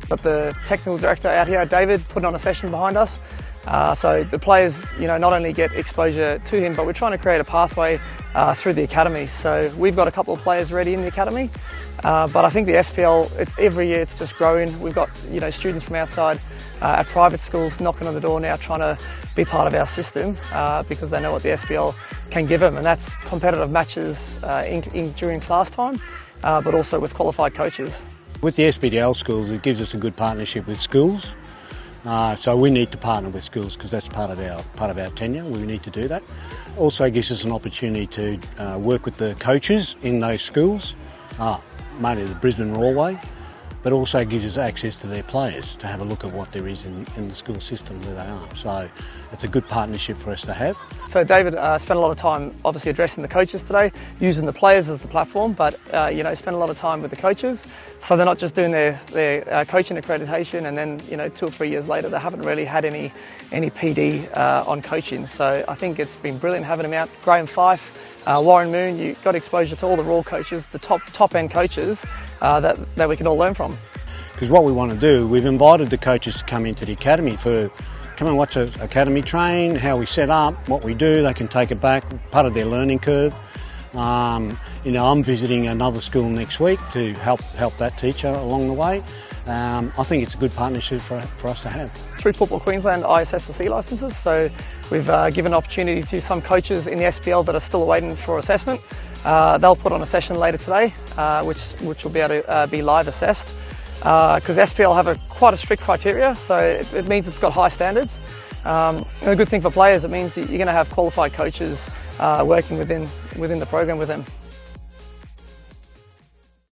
Got the technical director out here, David, putting on a session behind us. So the players, not only get exposure to him, but we're trying to create a pathway through the academy. So we've got a couple of players already in the academy, but I think the SPL, every year it's just growing. We've got students from outside at private schools knocking on the door now, trying to be part of our system because they know what the SPL can give them, and that's competitive matches during class time, but also with qualified coaches. With the SPL schools, it gives us a good partnership with schools. So we need to partner with schools because that's part of our tenure. We need to do that. Also gives us an opportunity to work with the coaches in those schools, mainly the Brisbane Rawway, but also gives us access to their players to have a look at what there is in the school system where they are. So it's a good partnership for us to have. So David spent a lot of time obviously addressing the coaches today, using the players as the platform, but spent a lot of time with the coaches. So they're not just doing their coaching accreditation and then 2 or 3 years later they haven't really had any PD on coaching. So I think it's been brilliant having him out. Graham Fife, Warren Moon, you got exposure to all the raw coaches, the top end coaches that we can all learn from. Because what we want to do, we've invited the coaches to come into the academy come and watch an academy train, how we set up, what we do. They can take it back, part of their learning curve. I'm visiting another school next week to help that teacher along the way. I think it's a good partnership for us to have. Through Football Queensland, I assess the C licences, so we've given opportunity to some coaches in the SPL that are still waiting for assessment. They'll put on a session later today, which will be able to be live assessed. Because SPL have quite a strict criteria, so it means it's got high standards. And a good thing for players, it means you're going to have qualified coaches working within the program with them.